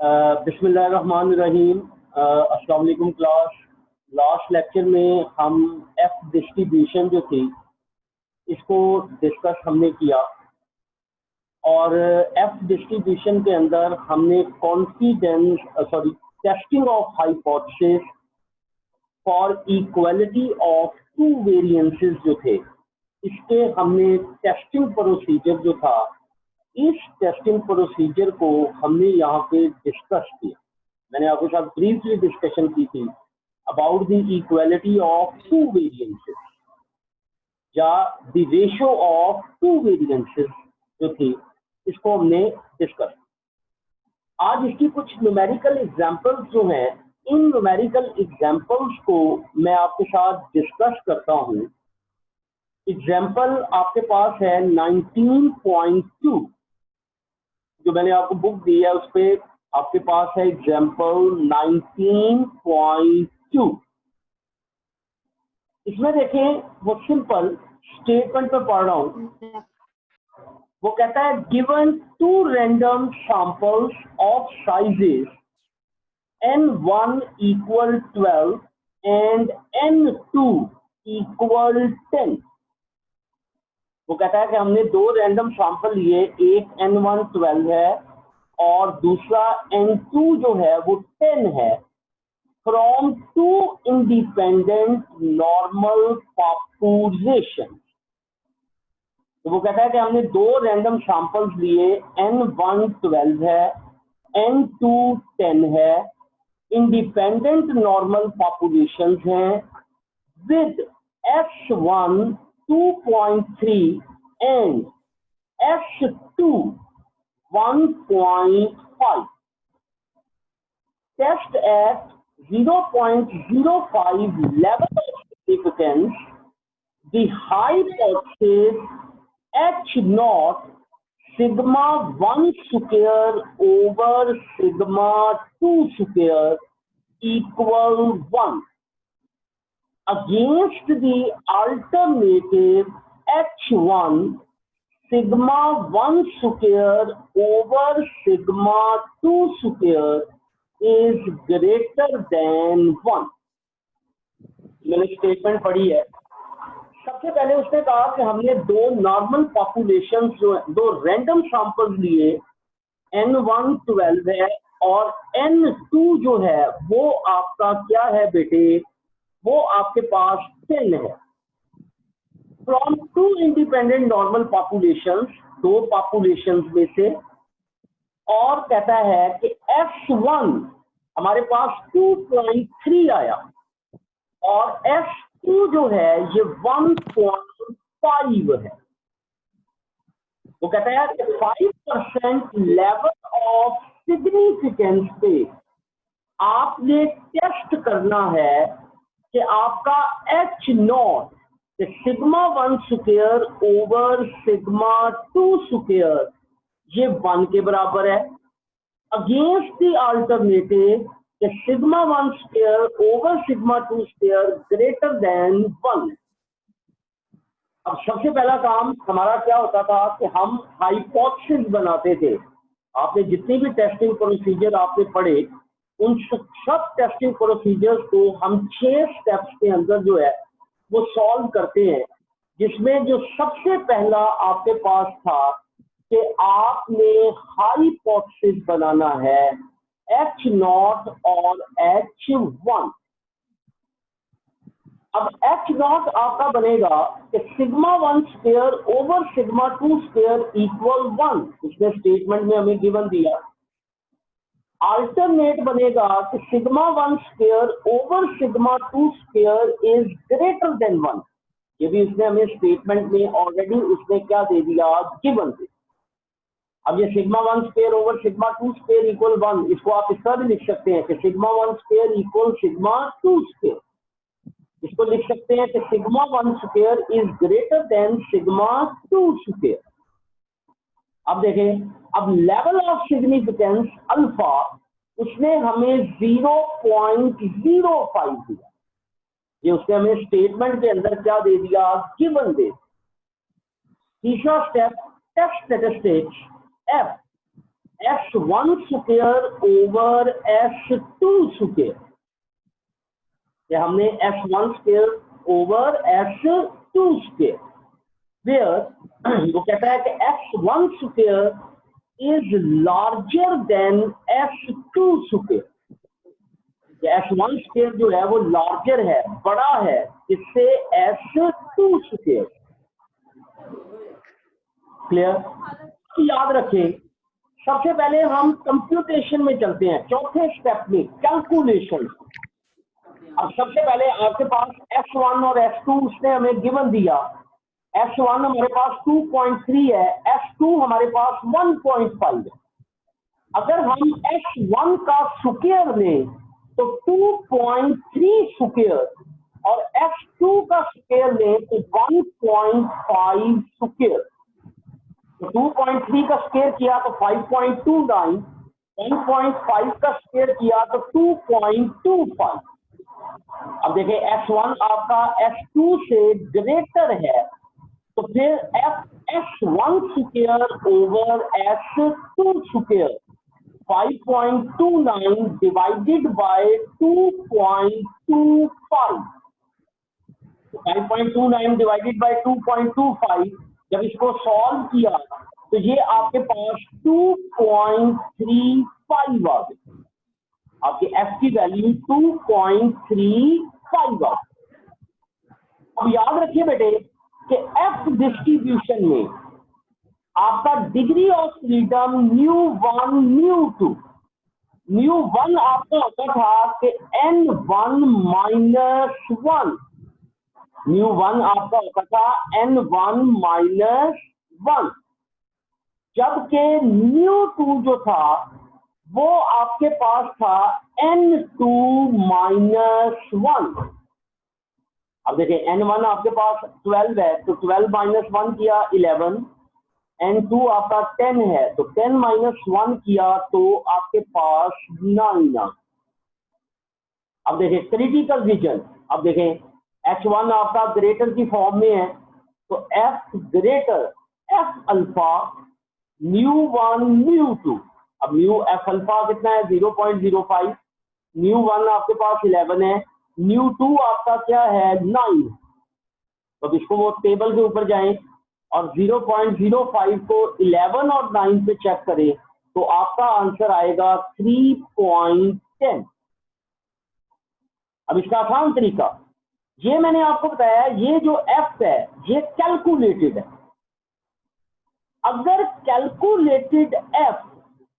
बिस्मिल्लाहिर्रहमानिर्रहीम। अस्सलाम वालेकुम क्लास। लास्ट लेक्चर में हम एफ डिस्ट्रीब्यूशन जो थी इसको डिस्कस हमने किया और एफ डिस्ट्रीब्यूशन के अंदर हमने testing of hypothesis for equality of two variances जो थे इसके हमने टेस्टिंग प्रोसीजर जो था, इस टेस्टिंग प्रोसीजर को हमने यहाँ पे डिस्कस किया। मैंने आपके साथ ब्रीफली डिस्कशन की थी about the equality of two variances या the ratio of two variances जो थी इसको हमने डिस्कस। आज इसकी कुछ न्यूमेरिकल एग्जांपल्स जो हैं, इन न्यूमेरिकल एग्जांपल्स को मैं आपके साथ डिस्कस करता हूँ। एग्जाम्पल आपके पास है 19.2 जो मैंने आपको बुक दी है, उस पे आपके पास है एग्जाम्पल 19.2। इसमें देखें, वो सिंपल स्टेटमेंट पे पढ़ रहा हूं। वो कहता है given two random samples of sizes n1 equal 12 and n2 equal 10। वो कहता है कि हमने दो रैंडम सैंपल लिए, एक n1 12 है और दूसरा n2 जो है वो 10 है, from two independent normal population. तो वो कहता है कि हमने दो रैंडम सैंपल्स लिए, n1 12 है, n2 10 है, इंडिपेंडेंट नॉर्मल पॉपुलेशन हैं, with s1 2.3 and s2 1.5. Test at 0.05 level of significance the hypothesis H naught sigma 1 square over sigma 2 square equal 1 against the alternative H1 sigma 1 square over sigma 2 square is greater than 1। मैंने statement पढ़ी है। सबसे पहले उसने कहा कि हमने दो नॉर्मल पॉपुलेशन जो है, दो रैंडम सैंपल्स लिए, n1 12 है और n2 जो है वो आपका क्या है बेटे, वो आपके पास 10 है। From two independent normal populations, दो पॉपुलेशंस में से, और कहता है कि S1 हमारे पास 2.3 आया और S2 जो है ये 1.5 है। वो कहता है कि 5% लेवल ऑफ सिग्निफिकेंस पे आपने टेस्ट करना है कि आपका H not sigma 1 square over sigma 2 square ये 1 के बराबर है, against the alternative sigma 1 square over sigma 2 square greater than 1। अब सबसे पहला काम हमारा क्या होता था कि हम हाइपोथेसिस बनाते थे। आपने जितनी भी टेस्टिंग प्रोसीजर आपने पढ़े, उन सब टेस्टिंग प्रोसीजर्स को हम 6 स्टेप्स के अंदर जो है वो सॉल्व करते हैं, जिसमें जो सबसे पहला आपके पास था कि आपने हाइपोथेसिस बनाना है H नॉट और H1। अब H नॉट आपका बनेगा कि sigma 1 square over sigma 2 square equal 1, इसमें स्टेटमेंट में हमें गिवन दिया। अल्टरनेट बनेगा कि sigma 1 square over sigma 2 square is greater than 1। ये भी उसने हमें स्टेटमेंट में ऑलरेडी उसने क्या दे दिया, गिवन दे। अब ये sigma 1 square over sigma 2 square equal 1, इसको आप इस तरह भी लिख सकते हैं कि sigma 1 square equal sigma 2 square. इसको लिख सकते हैं कि sigma 1 square is greater than sigma 2 square. अब देखें, अब लेवल ऑफ सिग्निफिकेंस अल्फा उसने हमें 0.05 दिया। ये उसने हमें स्टेटमेंट के अंदर क्या दे दिया, गिवन दे। तीसरा step test statistics F S1 square over S2 square, हमने S1 square over S2 square, where वो कहता है कि S1 square is larger than S2 square. S1 square जो है वो लार्जर है, बड़ा है, इससे S2 स्क्वायर। क्लियर? तो याद रखें, सबसे पहले हम कंप्यूटेशन में चलते हैं, चौथे स्टेप में कैलकुलेशन। अब सबसे पहले आपके पास S1 और S2 उसने हमें गिवन दिया। S1 हमारे पास 2.3 है, S2 हमारे पास 1.5 है। अगर हम S1 का स्क्वायर लें तो 2.3 स्क्वायर और S2 का स्क्वायर लें तो 1.5 स्क्वायर। तो 2.3 का स्क्वायर किया तो 5.29, 1.5 का स्क्वायर किया तो 2.25। अब देखिए S1 आपका S2 से ग्रेटर है, तो फिर S1 square over S2 square 5.29 divided by 2.25। 5.29 divided by 2.25, जब इसको सॉल्व किया तो ये आपके पास 2.35 आ गई। आपके f की वैल्यू 2.35 आ गई। अब याद रखिए बेटे कि f डिस्ट्रीब्यूशन में आपका डिग्री ऑफ फ्रीडम μ1 μ2, μ1 आपका होता था कि n1 माइनस 1, μ1 आपका होता था n1 माइनस 1, जबकि μ2 जो था वो आपके पास था n2 माइनस 1। अब देखिए n1 आपके पास 12 है, तो 12 माइनस 1 किया 11, n2 आपका 10 है, तो 10 माइनस 1 किया तो आपके पास 9 आ। अब देखें क्रिटिकल रीजन, अब देखें H1 आपका ग्रेटर की फॉर्म में है, तो F ग्रेटर F अल्फा μ1 μ2। अब म्यू F अल्फा कितना है 0.05, μ1 आपके पास 11 है, μ2 आपका क्या है 9। तो इसको वो टेबल के ऊपर जाएं और 0.05 को 11 और 9 पे चेक करें तो आपका आंसर आएगा 3.10। अब इसका आसान तरीका, ये मैंने आपको बताया, ये जो f है ये कैलकुलेटेड है। अगर कैलकुलेटेड f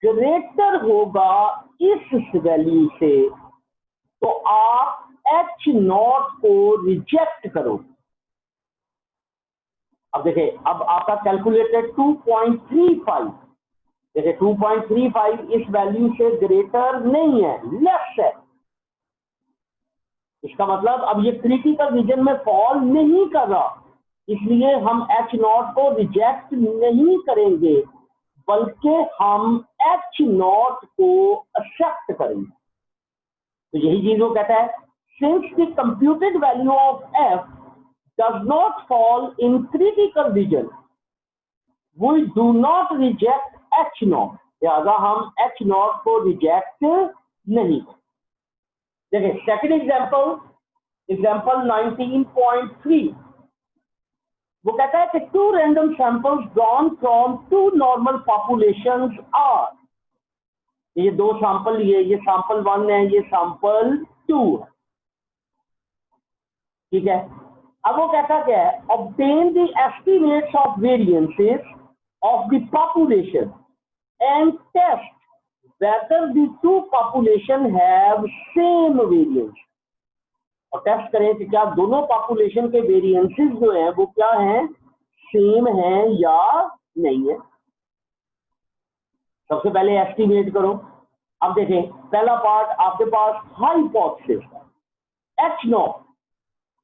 ग्रेटर होगा इस वैल्यू से तो आप H0 को रिजेक्ट करो। अब देखिए, अब आपका कैलकुलेटेड 2.35, देखिए 2.35 इस वैल्यू से ग्रेटर नहीं है, लेस है। इसका मतलब अब ये क्रिटिकल रीजन में फॉल नहीं कर रहा, इसलिए हम H0 को रिजेक्ट नहीं करेंगे, बल्कि हम H0 को एक्सेप्ट करेंगे। तो यही चीज वो कहता है, since the computed value of f does not fall in critical region, we do not reject H0, लिहाजा हम H0 को रिजेक्ट नहीं। देखिए सेकंड एग्जांपल, एग्जांपल 19.3, वो कहता है कि two random samples drawn from two normal populations are, ये दो सैंपल लिए, ये सैंपल 1 है, ये सैंपल 2 है, ठीक है। अब वो कहता क्या है, obtain the estimates of variances of the population and test whether the two population have same variance, और टेस्ट करें कि क्या दोनों पॉपुलेशन के वेरिएंसेस जो हैं वो क्या हैं, सेम हैं या नहीं है। सबसे पहले एस्टिमेट करो। अब देखें पहला पार्ट आपके पास हाइपोथेसिस है, H0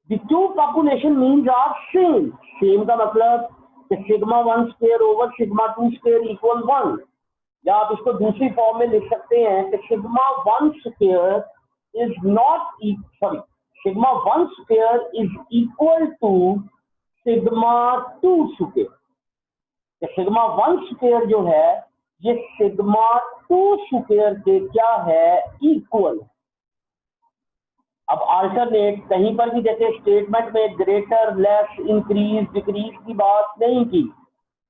the two population means are same, same का मतलब कि sigma 1 square over sigma 2 square equal 1, या आप इसको दूसरी फॉर्म में लिख सकते हैं कि sigma 1 square is not sorry sigma 1 square is equal to sigma 2 square. Sigma 1 square जो है ये सिग्मा 2 स्क्वायर के क्या है, इक्वल। अब अल्टरनेट कहीं पर भी जैसे स्टेटमेंट में ग्रेटर, लेस, इंक्रीज, डिक्रीज की बात नहीं की,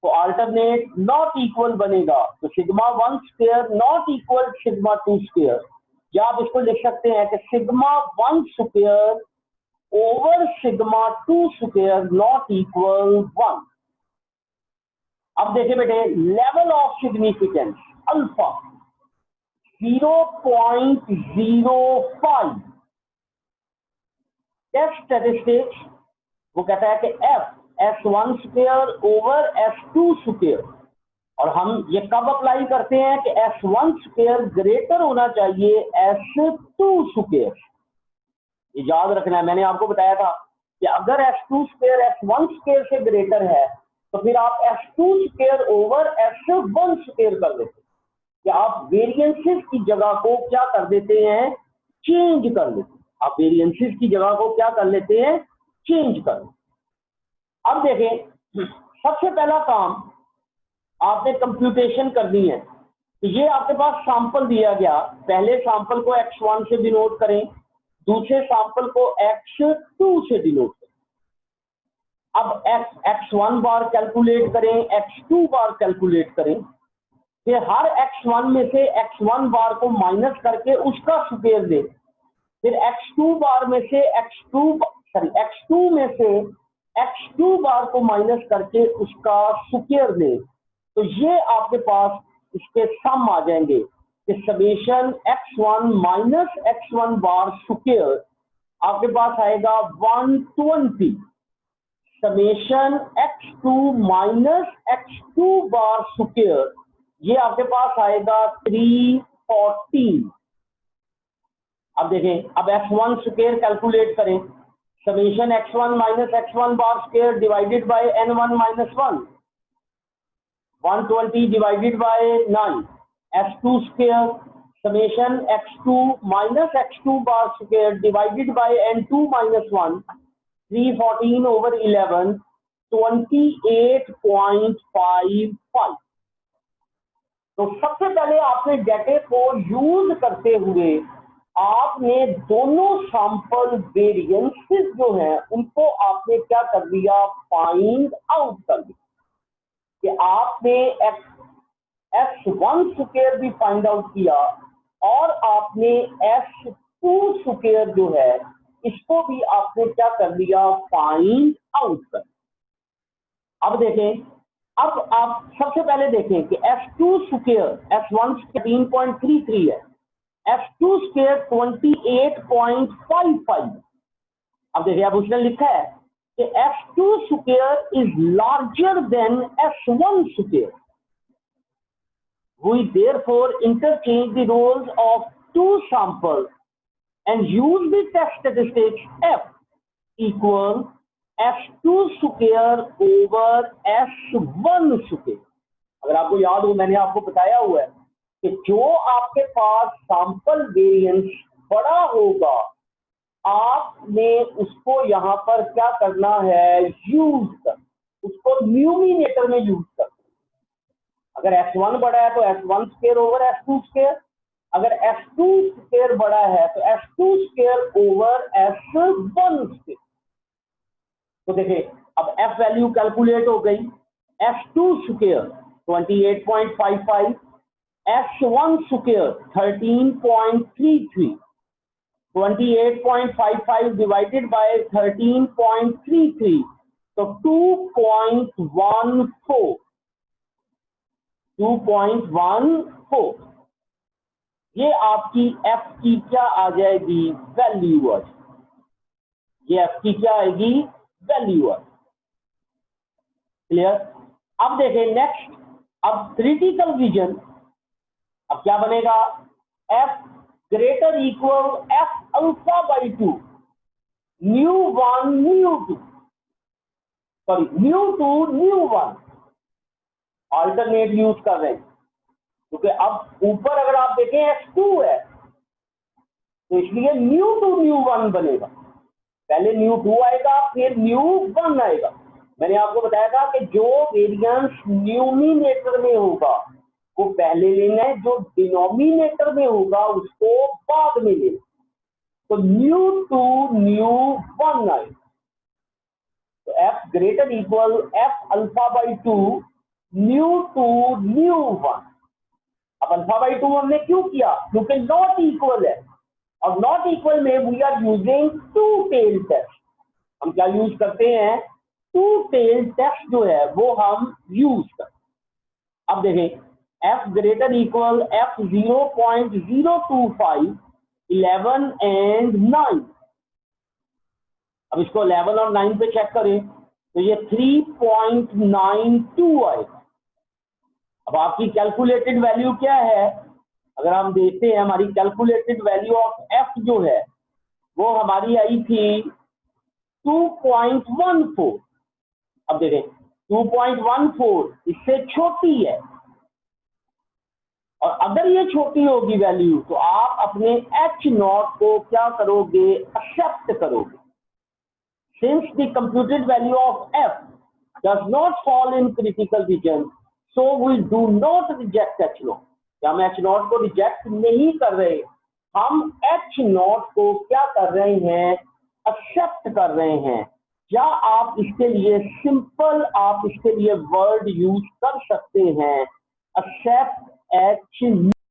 तो अल्टरनेट नॉट इक्वल बनेगा। तो sigma 1 square not equal sigma 2 square, या आप इसको लिख सकते हैं कि sigma 1 square over sigma 2 square not equal 1। अब देखिए बेटे, level of significance alpha 0.05। Test statistics वो कहता है कि F S1 square over S2 square, और हम ये कब अप्लाई करते हैं कि S1 स्क्वायर ग्रेटर होना चाहिए S2 स्क्वायर। ये याद रखना है, मैंने आपको बताया था कि अगर S2 स्क्वायर S1 स्क्वायर से ग्रेटर है तो फिर आप S2 square over S1 square कर देते हैं, कि आप वेरिएंसेस की जगह को क्या कर देते हैं, चेंज कर लेते हैं। आप वेरिएंसेस की जगह को क्या कर लेते हैं, चेंज कर लेते हैं। अब देखें, सबसे पहला काम आपने कंप्यूटेशन करनी है। तो ये आपके पास सैंपल दिया गया, पहले सैंपल को x1 से डिनोट करें, दूसरे सैंपल को x2 से डिनोट करें। अब x1 बार कैलकुलेट करें, x2 बार कैलकुलेट करें, फिर हर x1 में से x1 बार को माइनस करके उसका स्क्वायर दें, फिर x2 बार में से x2 में से x2 बार को माइनस करके उसका स्क्वायर दें। तो ये आपके पास इसके सम आ जाएंगे कि summation x1 minus x1 bar square आपके पास आएगा 120, summation x2 minus x2 bar square ये आपके पास आएगा 314। अब देखें, अब x1 स्क्वायर कैलकुलेट करें, summation x1 minus x1 bar square divided by n1 minus 1, 120 divided by 9, x2 square summation x2 minus x2 bar square divided by n2 minus 1, 314 over 11, 28.55। तो सबसे पहले आपने डेटा को यूज करते हुए आपने दोनों सैंपल वेरिएंसेस जो हैं उनको आपने क्या कर दिया, फाइंड आउट कर दिया। कि आपने S1 स्क्वायर भी फाइंड आउट किया और आपने S2 स्क्वायर जो है इसको भी आपने क्या कर दिया, फाइंड आउट कर। अब देखें, अब आप सबसे पहले देखें कि S2 स्क्वायर S1 13.33 है, S2 स्क्वायर 28.55। अब देखिए, अब उसने लिखा है कि S2 square is larger than S1 square. We therefore interchange the roles of two samples and use the test statistics F equal S2 square over S1 square. अगर आपको याद हो, मैंने आपको बताया हुआ है कि जो आपके पास सैंपल वेरिएंस बड़ा होगा आपने उसको यहां पर क्या करना है, यूज कर, उसको न्यूमिनेटर में यूज कर। अगर S1 बड़ा है तो S1 square over S2 square, अगर S2 स्क्वायर बड़ा है तो S2 square over S1 square. तो देखिए, अब F वैल्यू कैलकुलेट हो गई, S2 square 28.55, S1 square 13.33, 28.55 divided by 13.33 तो 2.14, 2.14। ये आपकी F की क्या आ जाएगी, वैल्यू। ये F की क्या आएगी, वैल्यू। क्लियर। अब देखें नेक्स्ट, अब क्रिटिकल रीजन, अब क्या बनेगा, F greater equal F alpha by 2, µ1 µ2, sorry µ2 µ1, alternate use कर रहे हैं क्योंकि अब ऊपर अगर आप देखें S2 है तो इसलिए µ2 µ1 बनेगा। पहले µ2 आएगा फिर µ1 आएगा। मैंने आपको बताया था कि जो वेरिएंस न्यूमिनेटर में होगा वो पहले लेना है, जो डिनोमिनेटर में होगा उसको बाद में लेना। तो न्यू 2 न्यू 1 आए, तो f greater equal f alpha by 2 new 2 new 1। अब अल्फा बाई 2 हमने क्यों किया, क्योंकि नॉट इक्वल है, और नॉट इक्वल में we are using two tail test. हम क्या यूज करते हैं, टू टेल टेस्ट जो है वो हम यूज करते हैं। अब देखें f greater equal f 0.025 11 and 9। अब इसको 11 और 9 पे चेक करें तो ये 3.92 आएगा। अब आपकी कैलकुलेटेड वैल्यू क्या है, अगर हम देखते हैं हमारी कैलकुलेटेड वैल्यू ऑफ f जो है वो हमारी आई थी 2.14। अब देखें 2.14 इससे छोटी है, और अगर ये छोटी होगी वैल्यू तो आप अपने h नॉट को क्या करोगे, एक्सेप्ट करोगे। Since the computed value of f does not fall in critical region, so we do not reject h not. हम h नॉट को रिजेक्ट नहीं कर रहे, हम h नॉट को क्या कर रहे हैं, एक्सेप्ट कर रहे हैं। या आप इसके लिए सिंपल, आप इसके लिए वर्ड यूज कर सकते हैं, एक्सेप्ट h